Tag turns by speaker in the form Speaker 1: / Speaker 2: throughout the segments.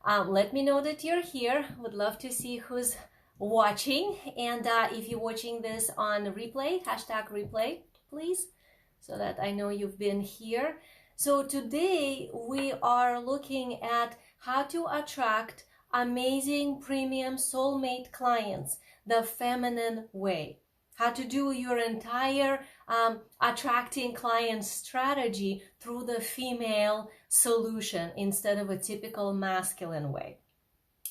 Speaker 1: Let me know that you're here. Would love to see who's watching. And if you're watching this on replay, hashtag replay, please, so that I know you've been here. So today we are looking at how to attract amazing premium soulmate clients the feminine way. How to do your entire attracting client strategy through the female solution instead of a typical masculine way.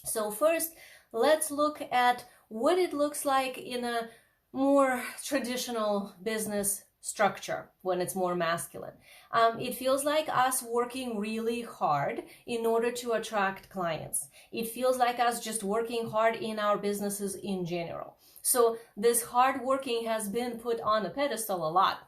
Speaker 1: So first, let's look at what it looks like in a more traditional business structure when it's more masculine. It feels like us working really hard in order to attract clients. It feels like us just working hard in our businesses in general. So this hard working has been put on a pedestal a lot.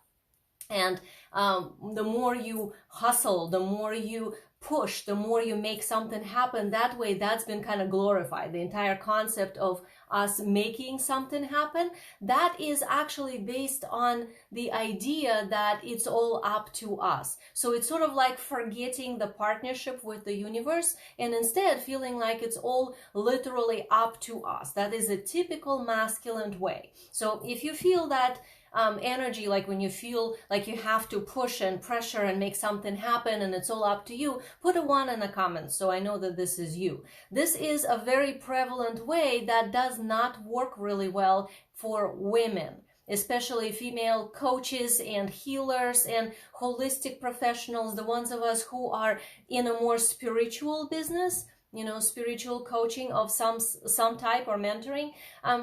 Speaker 1: And the more you hustle, the more you push, the more you make something happen that way, that's been kind of glorified. The entire concept of us making something happen, that is actually based on the idea that it's all up to us. So it's sort of like forgetting the partnership with the universe and instead feeling like it's all literally up to us. That is a typical masculine way. So if you feel that energy, like when you feel like you have to push and pressure and make something happen and it's all up to you, put a 1 in the comments so I know that this is you. This is a very prevalent way that does not work really well for women, especially female coaches and healers and holistic professionals, the ones of us who are in a more spiritual business, spiritual coaching of some type or mentoring.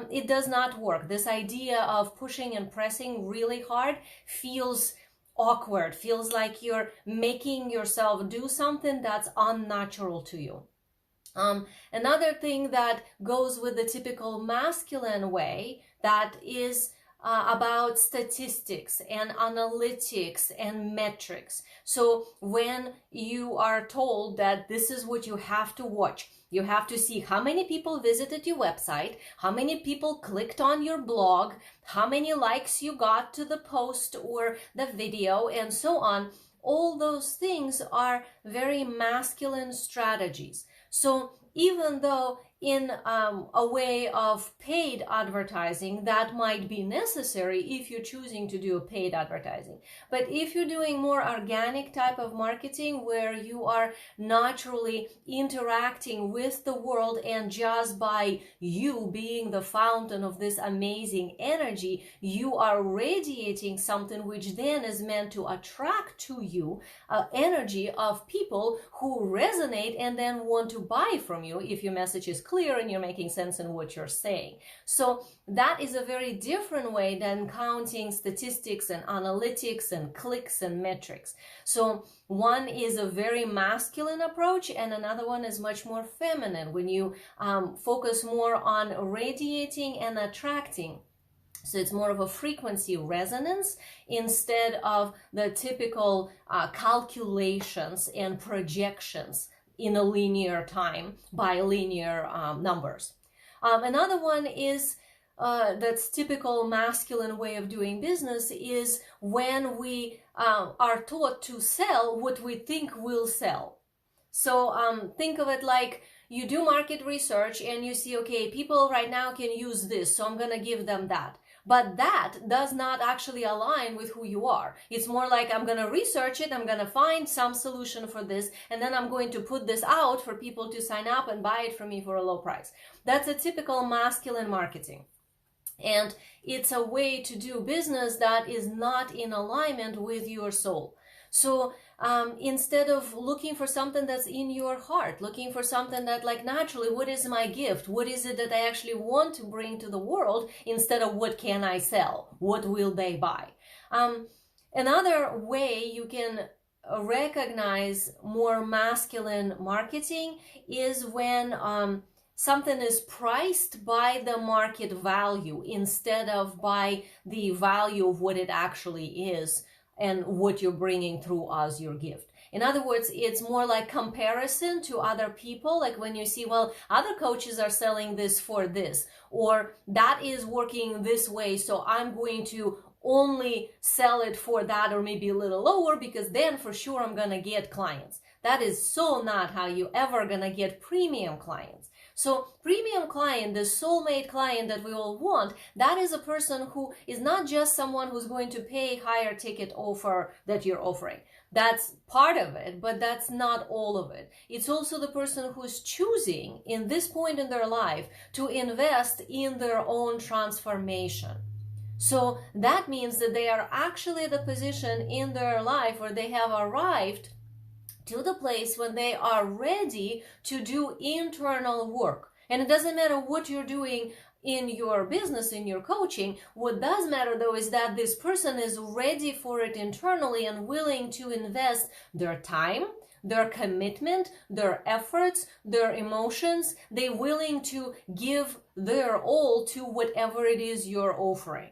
Speaker 1: It does not work. This idea of pushing and pressing really hard feels awkward, feels like you're making yourself do something that's unnatural to you. Another thing that goes with the typical masculine way that is about statistics and analytics and metrics. So when you are told that this is what you have to watch, you have to see how many people visited your website, how many people clicked on your blog, how many likes you got to the post or the video, and so on. All those things are very masculine strategies. So even though in a way of paid advertising, that might be necessary if you're choosing to do a paid advertising. But if you're doing more organic type of marketing where you are naturally interacting with the world and just by you being the fountain of this amazing energy, you are radiating something which then is meant to attract to you energy of people who resonate and then want to buy from you if your message is clear and you're making sense in what you're saying. So that is a very different way than counting statistics and analytics and clicks and metrics. So one is a very masculine approach and another one is much more feminine when you focus more on radiating and attracting. So it's more of a frequency resonance instead of the typical calculations and projections in a linear time by linear numbers. Another one is that's typical masculine way of doing business is when we are taught to sell what we think will sell. So think of it like you do market research and you see, okay, people right now can use this, so I'm going to give them that. But that does not actually align with who you are. It's more like I'm going to research it, I'm going to find some solution for this, and then I'm going to put this out for people to sign up and buy it from me for a low price. That's a typical masculine marketing. And it's a way to do business that is not in alignment with your soul. So instead of looking for something that's in your heart, looking for something that like naturally, what is my gift? What is it that I actually want to bring to the world instead of what can I sell? What will they buy? Another way you can recognize more masculine marketing is when something is priced by the market value instead of by the value of what it actually is and what you're bringing through as your gift. In other words, it's more like comparison to other people. Like when you see, well, other coaches are selling this for this, or that is working this way, so I'm going to only sell it for that or maybe a little lower because then for sure I'm going to get clients. That is so not how you ever gonna get premium clients. So premium client, the soulmate client that we all want, that is a person who is not just someone who's going to pay higher ticket offer that you're offering. That's part of it, but that's not all of it. It's also the person who's choosing in this point in their life to invest in their own transformation. So that means that they are actually at the position in their life where they have arrived to the place when they are ready to do internal work. And it doesn't matter what you're doing in your business, in your coaching. What does matter though is that this person is ready for it internally and willing to invest their time, their commitment, their efforts, their emotions. They're willing to give their all to whatever it is you're offering.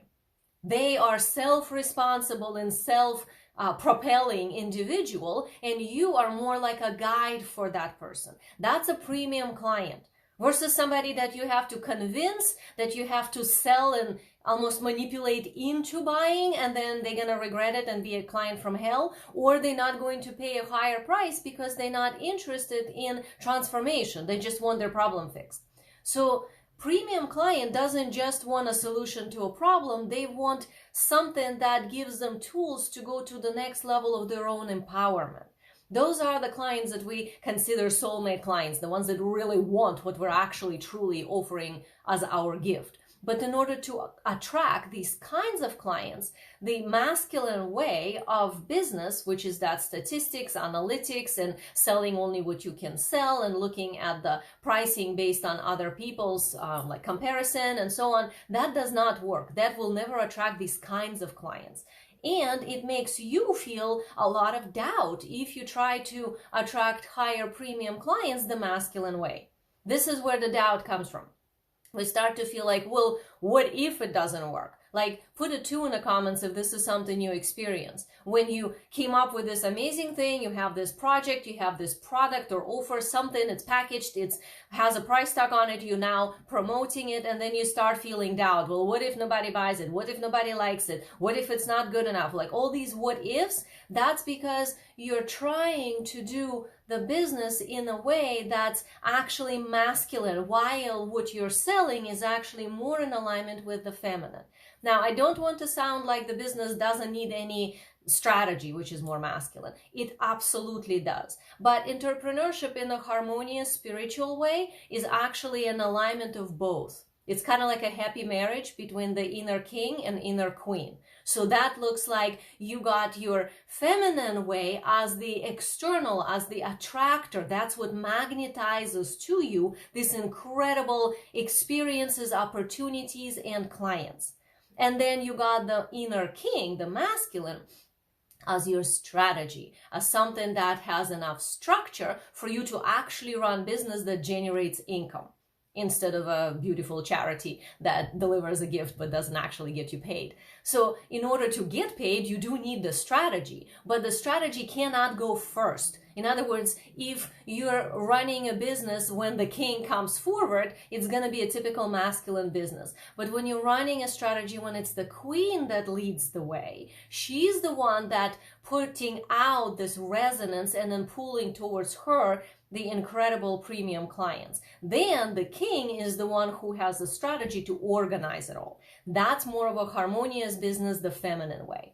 Speaker 1: They are self-responsible and self-propelling individual, and you are more like a guide for that person. That's a premium client versus somebody that you have to convince, that you have to sell and almost manipulate into buying, and then they're going to regret it and be a client from hell, or they're not going to pay a higher price because they're not interested in transformation. They just want their problem fixed. So premium client doesn't just want a solution to a problem. They want something that gives them tools to go to the next level of their own empowerment. Those are the clients that we consider soulmate clients, the ones that really want what we're actually truly offering as our gift. But in order to attract these kinds of clients, the masculine way of business, which is that statistics, analytics, and selling only what you can sell and looking at the pricing based on other people's like comparison and so on, that does not work. That will never attract these kinds of clients. And it makes you feel a lot of doubt if you try to attract higher premium clients the masculine way. This is where the doubt comes from. We start to feel like, well, what if it doesn't work? Like, put a 2 in the comments if this is something you experience. When you came up with this amazing thing, you have this project, you have this product or offer, something, it's packaged, it has a price tag on it, you're now promoting it, and then you start feeling doubt. Well, what if nobody buys it? What if nobody likes it? What if it's not good enough? Like all these what ifs, that's because you're trying to do the business in a way that's actually masculine, while what you're selling is actually more in alignment with the feminine. Now, I don't want to sound like the business doesn't need any strategy, which is more masculine. It absolutely does. But entrepreneurship in a harmonious spiritual way is actually an alignment of both. It's kind of like a happy marriage between the inner king and inner queen. So that looks like you got your feminine way as the external, as the attractor. That's what magnetizes to you these incredible experiences, opportunities, and clients. And then you got the inner king, the masculine, as your strategy, as something that has enough structure for you to actually run business that generates income, instead of a beautiful charity that delivers a gift but doesn't actually get you paid. So in order to get paid, you do need the strategy, but the strategy cannot go first. In other words, if you're running a business when the king comes forward, it's going to be a typical masculine business. But when you're running a strategy when it's the queen that leads the way, she's the one that putting out this resonance and then pulling towards her the incredible premium clients. Then the king is the one who has the strategy to organize it all. That's more of a harmonious business, the feminine way.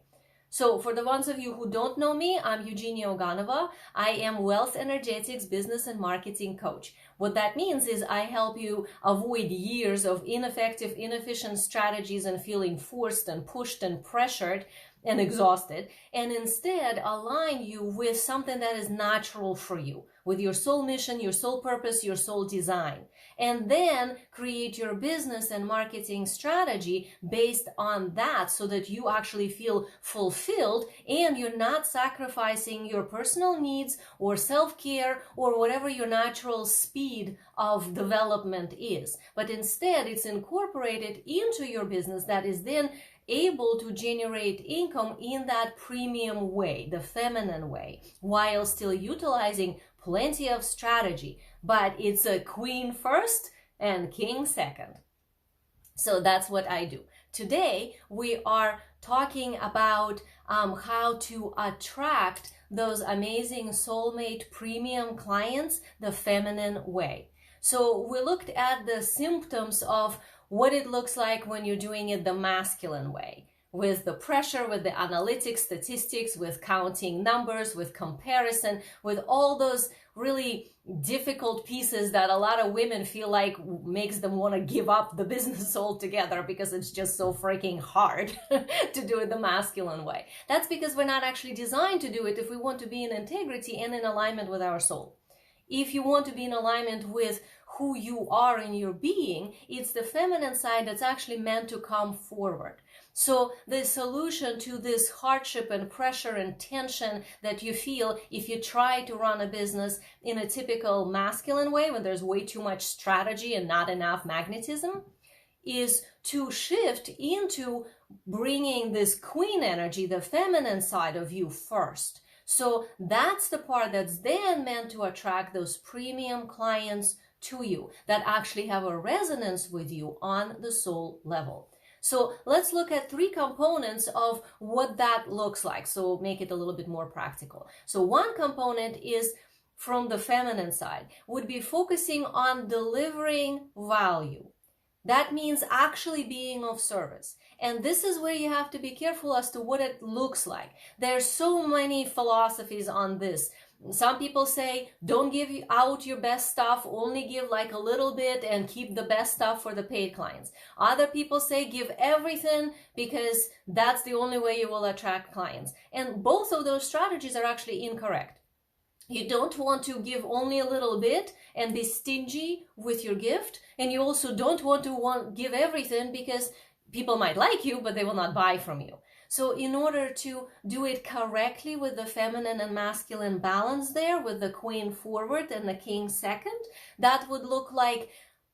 Speaker 1: So for the ones of you who don't know me, I'm Eugenia Oganova. I am Wealth Energetics Business and Marketing Coach. What that means is I help you avoid years of ineffective, inefficient strategies and feeling forced and pushed and pressured and exhausted, and instead align you with something that is natural for you, with your soul mission, your soul purpose, your soul design. And then create your business and marketing strategy based on that so that you actually feel fulfilled and you're not sacrificing your personal needs or self-care or whatever your natural speed of development is. But instead, it's incorporated into your business that is then able to generate income in that premium way, the feminine way, while still utilizing plenty of strategy. But it's a queen first and king second. So that's what I do. Today, we are talking about how to attract those amazing soulmate premium clients the feminine way. So we looked at the symptoms of what it looks like when you're doing it the masculine way, with the pressure, with the analytics, statistics, with counting numbers, with comparison, with all those really difficult pieces that a lot of women feel like makes them want to give up the business altogether because it's just so freaking hard to do it the masculine way. That's because we're not actually designed to do it if we want to be in integrity and in alignment with our soul. If you want to be in alignment with who you are in your being, it's the feminine side that's actually meant to come forward. So the solution to this hardship and pressure and tension that you feel if you try to run a business in a typical masculine way, when there's way too much strategy and not enough magnetism, is to shift into bringing this queen energy, the feminine side of you first. So that's the part that's then meant to attract those premium clients to you that actually have a resonance with you on the soul level. So let's look at 3 components of what that looks like. So make it a little bit more practical. So one component is from the feminine side, would be focusing on delivering value. That means actually being of service. And this is where you have to be careful as to what it looks like. There's so many philosophies on this. Some people say, don't give out your best stuff, only give like a little bit and keep the best stuff for the paid clients. Other people say, give everything because that's the only way you will attract clients. And both of those strategies are actually incorrect. You don't want to give only a little bit and be stingy with your gift. And you also don't want to give everything because people might like you, but they will not buy from you. So in order to do it correctly with the feminine and masculine balance there, with the queen forward and the king second, that would look like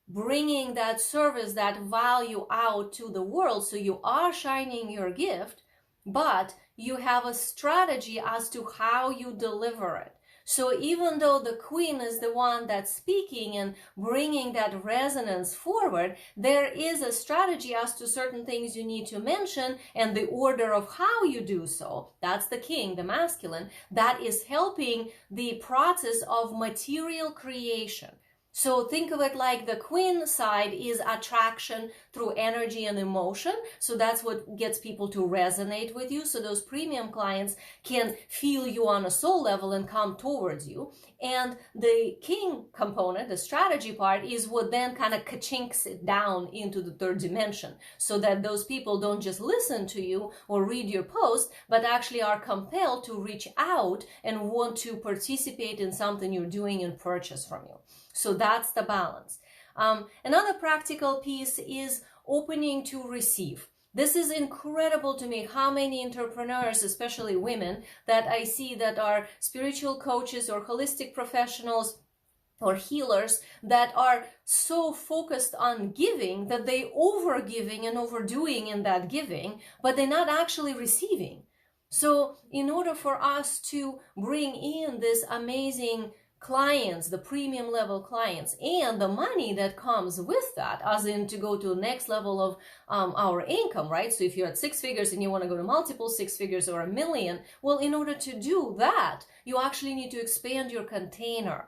Speaker 1: bringing that service, that value out to the world. So you are shining your gift, but you have a strategy as to how you deliver it. So even though the queen is the one that's speaking and bringing that resonance forward, there is a strategy as to certain things you need to mention and the order of how you do so. That's the king, the masculine, that is helping the process of material creation. So think of it like the queen side is attraction through energy and emotion. So that's what gets people to resonate with you. So those premium clients can feel you on a soul level and come towards you. And the king component, the strategy part, is what then kind of ka-chinks it down into the 3rd dimension so that those people don't just listen to you or read your post, but actually are compelled to reach out and want to participate in something you're doing and purchase from you. So that's the balance. Another practical piece is opening to receive. This is incredible to me, how many entrepreneurs, especially women, that I see that are spiritual coaches or holistic professionals or healers that are so focused on giving that they over-giving and overdoing in that giving, but they're not actually receiving. So in order for us to bring in this amazing clients, the premium level clients, and the money that comes with that, as in to go to the next level of our income, right? So if you're at 6 figures and you want to go to multiple 6 figures or $1 million, well, in order to do that, you actually need to expand your container.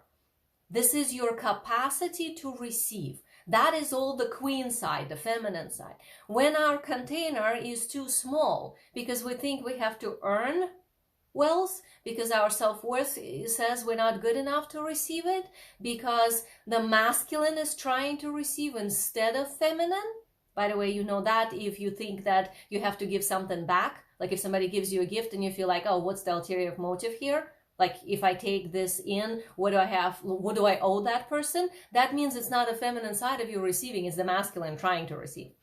Speaker 1: This is your capacity to receive. That is all the queen side, the feminine side. When our container is too small because we think we have to earn wealth, because our self-worth says we're not good enough to receive it, because the masculine is trying to receive instead of feminine. By the way, you know that if you think that you have to give something back, like if somebody gives you a gift and you feel like, oh, what's the ulterior motive here? Like if I take this in, what do I owe that person? That means it's not the feminine side of you receiving, it's the masculine trying to receive.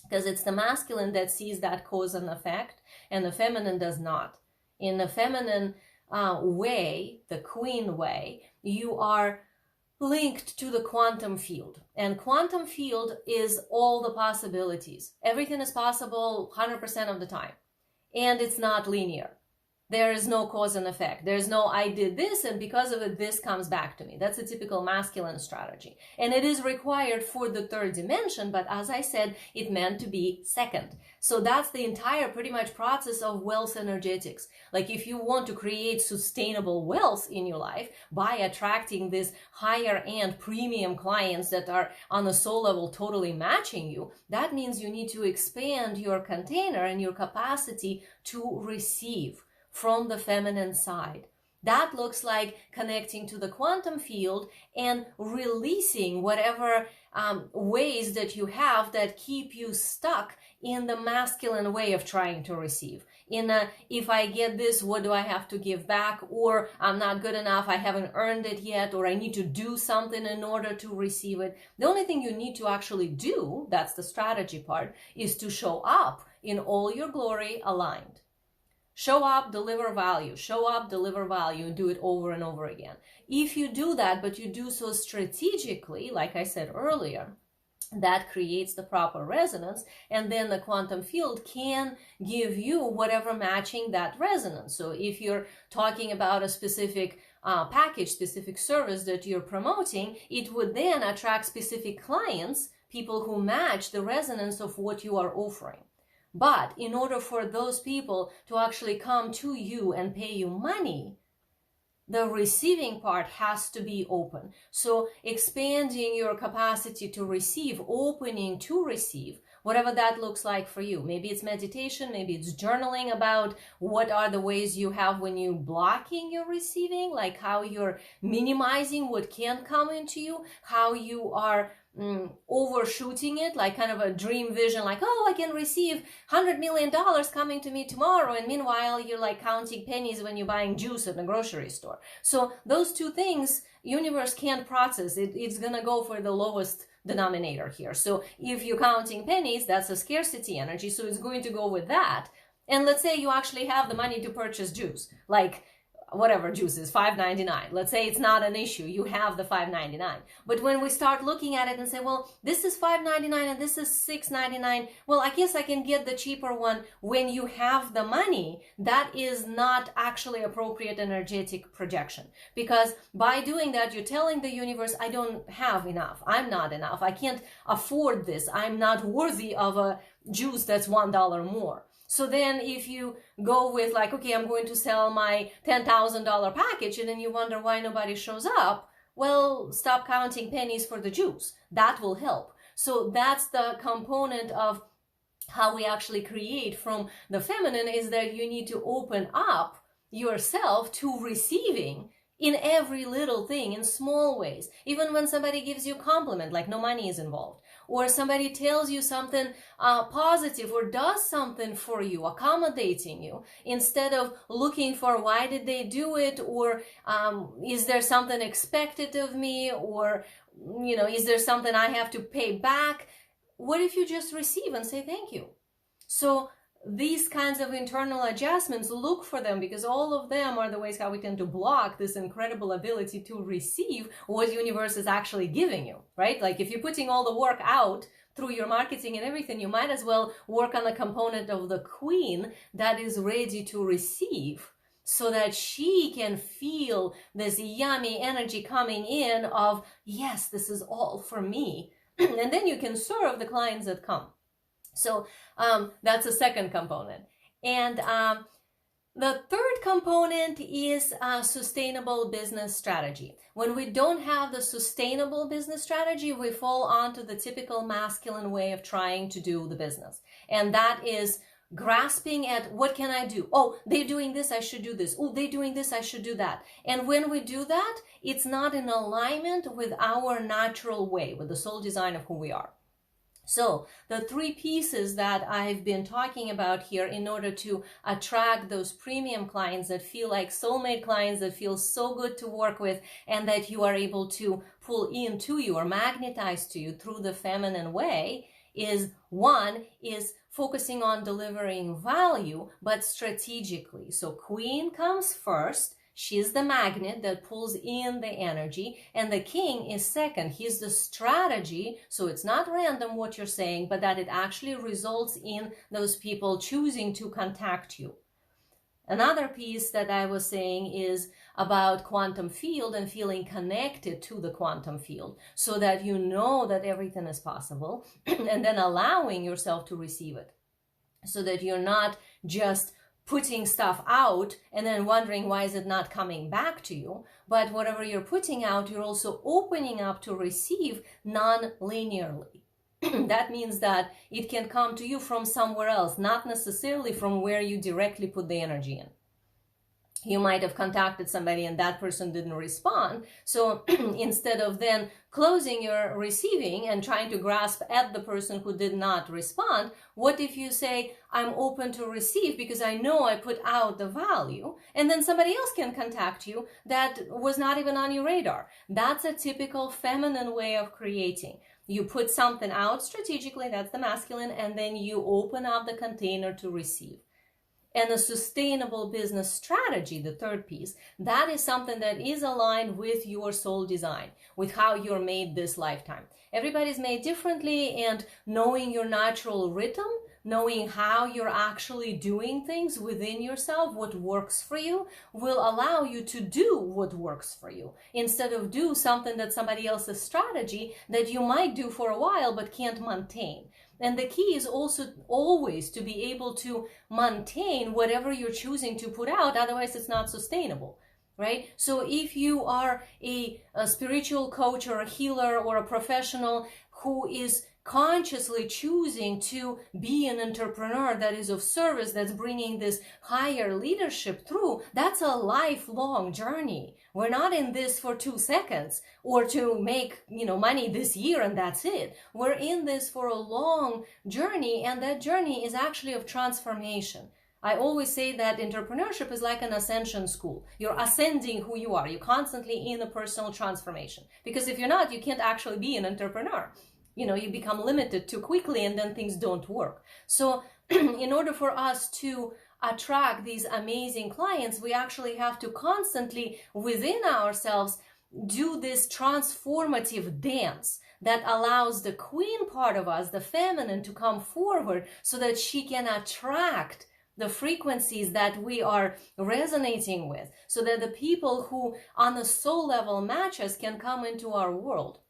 Speaker 1: Because it's the masculine that sees that cause and effect, and the feminine does not. In the feminine way, the queen way, you are linked to the quantum field. And quantum field is all the possibilities. Everything is possible 100% of the time. And it's not linear. There is no cause and effect. There's no, I did this and because of it, this comes back to me. That's a typical masculine strategy. And it is required for the third dimension, but as I said, it meant to be second. So that's the entire pretty much process of wealth energetics. Like if you want to create sustainable wealth in your life by attracting these higher end premium clients that are on a soul level totally matching you, that means you need to expand your container and your capacity to receive from the feminine side. That looks like connecting to the quantum field and releasing whatever ways that you have that keep you stuck in the masculine way of trying to receive. If I get this, what do I have to give back? Or I'm not good enough, I haven't earned it yet, or I need to do something in order to receive it. The only thing you need to actually do, that's the strategy part, is to show up in all your glory aligned. Show up, deliver value, show up, deliver value, and do it over and over again. If you do that, but you do so strategically, like I said earlier, that creates the proper resonance, and then the quantum field can give you whatever matching that resonance. So if you're talking about a specific package, specific service that you're promoting, it would then attract specific clients, people who match the resonance of what you are offering. But in order for those people to actually come to you and pay you money, the receiving part has to be open. So expanding your capacity to receive, opening to receive, whatever that looks like for you. Maybe it's meditation, maybe it's journaling about what are the ways you have when you're blocking your receiving, like how you're minimizing what can come into you, how you are overshooting it, like kind of a dream vision, like, oh, I can receive $100 million coming to me tomorrow, and meanwhile you're like counting pennies when you're buying juice at the grocery store. So those two things, universe can't process it. It's gonna go for the lowest denominator here. So if you're counting pennies, that's a scarcity energy, so it's going to go with that. And let's say you actually have the money to purchase juice, like whatever juice is, $5.99. Let's say it's not an issue, you have the $5.99. But when we start looking at it and say, well, this is $5.99 and this is $6.99, well, I guess I can get the cheaper one when you have the money. That is not actually appropriate energetic projection. Because by doing that, you're telling the universe, I don't have enough. I'm not enough. I can't afford this. I'm not worthy of a juice that's $1 more. So then if you go with like, okay, I'm going to sell my $10,000 package, and then you wonder why nobody shows up, well, stop counting pennies for the juice. That will help. So that's the component of how we actually create from the feminine, is that you need to open up yourself to receiving in every little thing, in small ways. Even when somebody gives you a compliment, like no money is involved, or somebody tells you something positive or does something for you, accommodating you, instead of looking for why did they do it, or is there something expected of me, or is there something I have to pay back? What if you just receive and say thank you? So these kinds of internal adjustments, look for them, because all of them are the ways how we tend to block this incredible ability to receive what the universe is actually giving you, right? Like if you're putting all the work out through your marketing and everything, you might as well work on the component of the queen that is ready to receive, so that she can feel this yummy energy coming in of, yes, this is all for me. And then you can serve the clients that come. So that's a second component. And the third component is sustainable business strategy. When we don't have the sustainable business strategy, we fall onto the typical masculine way of trying to do the business. And that is grasping at, what can I do? Oh, they're doing this, I should do this. Oh, they're doing this, I should do that. And when we do that, it's not in alignment with our natural way, with the soul design of who we are. So the three pieces that I've been talking about here in order to attract those premium clients that feel like soulmate clients, that feel so good to work with, and that you are able to pull into you or magnetize to you through the feminine way, is one is focusing on delivering value, but strategically. So queen comes first. She's the magnet that pulls in the energy, and the king is second. He's the strategy, so it's not random what you're saying, but that it actually results in those people choosing to contact you. Another piece that I was saying is about quantum field and feeling connected to the quantum field so that you know that everything is possible and then allowing yourself to receive it so that you're not just putting stuff out and then wondering why is it not coming back to you, but whatever you're putting out, you're also opening up to receive non-linearly. That means that it can come to you from somewhere else, not necessarily from where you directly put the energy in. You might have contacted somebody and that person didn't respond. So instead of then closing your receiving and trying to grasp at the person who did not respond, what if you say, I'm open to receive because I know I put out the value, and then somebody else can contact you that was not even on your radar. That's a typical feminine way of creating. You put something out strategically, that's the masculine, and then you open up the container to receive. And a sustainable business strategy, the third piece, that is something that is aligned with your soul design, with how you're made this lifetime. Everybody's made differently, and knowing your natural rhythm, knowing how you're actually doing things within yourself, what works for you, will allow you to do what works for you, instead of do something that's somebody else's strategy that you might do for a while but can't maintain. And the key is also always to be able to maintain whatever you're choosing to put out, otherwise it's not sustainable, right? So if you are a spiritual coach or a healer or a professional who is consciously choosing to be an entrepreneur that is of service, that's bringing this higher leadership through, that's a lifelong journey. We're not in this for 2 seconds or to make, money this year and that's it. We're in this for a long journey, and that journey is actually of transformation. I always say that entrepreneurship is like an ascension school. You're ascending who you are. You're constantly in a personal transformation. Because if you're not, you can't actually be an entrepreneur. You become limited too quickly and then things don't work. So in order for us to attract these amazing clients, we actually have to constantly within ourselves do this transformative dance that allows the queen part of us, the feminine, to come forward so that she can attract the frequencies that we are resonating with, so that the people who on the soul level match us can come into our world.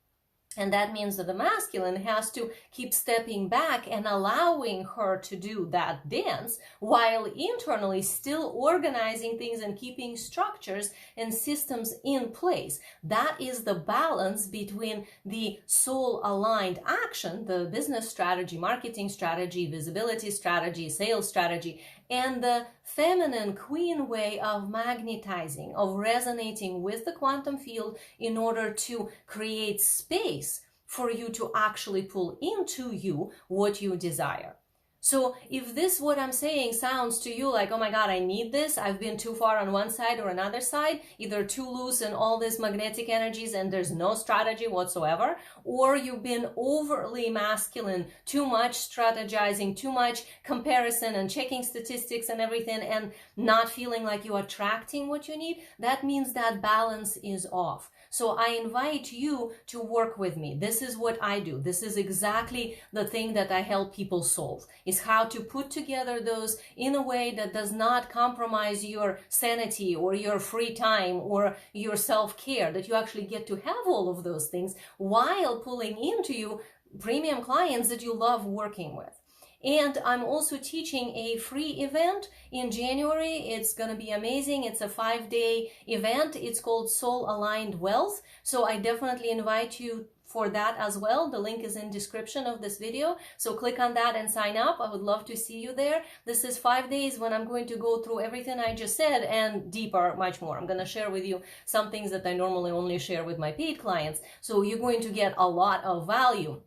Speaker 1: And that means that the masculine has to keep stepping back and allowing her to do that dance while internally still organizing things and keeping structures and systems in place. That is the balance between the soul aligned action, the business strategy, marketing strategy, visibility strategy, sales strategy, and the feminine queen way of magnetizing, of resonating with the quantum field in order to create space for you to actually pull into you what you desire. So if this, what I'm saying, sounds to you like, oh my God, I need this, I've been too far on one side or another side, either too loose in all these magnetic energies and there's no strategy whatsoever, or you've been overly masculine, too much strategizing, too much comparison and checking statistics and everything and not feeling like you're attracting what you need, that means that balance is off. So I invite you to work with me. This is what I do. This is exactly the thing that I help people solve, is how to put together those in a way that does not compromise your sanity or your free time or your self-care, that you actually get to have all of those things while pulling into you premium clients that you love working with. And I'm also teaching a free event in January. It's going to be amazing. It's a 5-day event. It's called Soul Aligned Wealth. So I definitely invite you for that as well. The link is in description of this video. So click on that and sign up. I would love to see you there. This is 5 days when I'm going to go through everything I just said and deeper, much more. I'm going to share with you some things that I normally only share with my paid clients. So you're going to get a lot of value.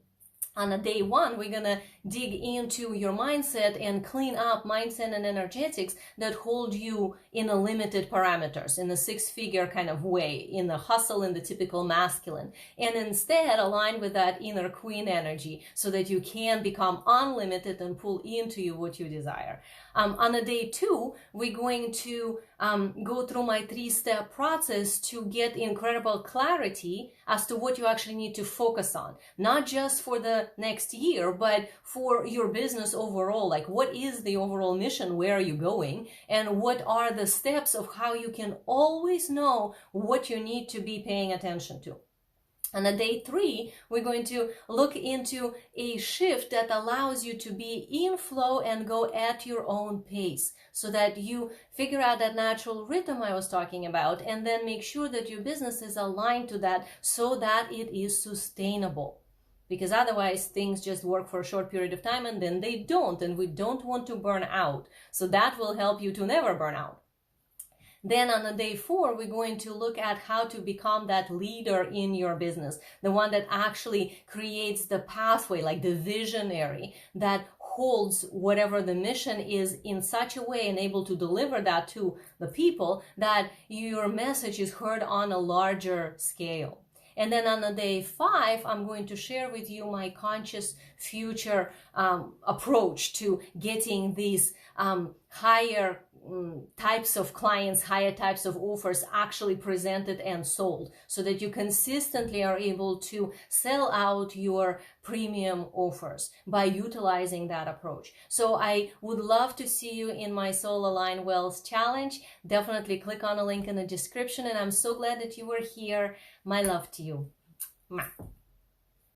Speaker 1: On a day one, we're going to dig into your mindset and clean up mindset and energetics that hold you in a limited parameters, in a 6-figure kind of way, in the hustle, in the typical masculine, and instead align with that inner queen energy so that you can become unlimited and pull into you what you desire. On a day two, we're going to go through my 3-step process to get incredible clarity as to what you actually need to focus on, not just for the next year, but for your business overall. Like, what is the overall mission? Where are you going? And what are the steps of how you can always know what you need to be paying attention to? And on day 3, we're going to look into a shift that allows you to be in flow and go at your own pace, so that you figure out that natural rhythm I was talking about, and then make sure that your business is aligned to that so that it is sustainable. Because otherwise things just work for a short period of time and then they don't, and we don't want to burn out. So that will help you to never burn out. Then on day 4, we're going to look at how to become that leader in your business, the one that actually creates the pathway, like the visionary that holds whatever the mission is in such a way and able to deliver that to the people that your message is heard on a larger scale. And then on day 5, I'm going to share with you my conscious future approach to getting these higher types of clients, higher types of offers actually presented and sold, so that you consistently are able to sell out your premium offers by utilizing that approach. So I would love to see you in my Soul Align Wealth Challenge. Definitely click on a link in the description, and I'm so glad that you were here. My love to you. Mwah.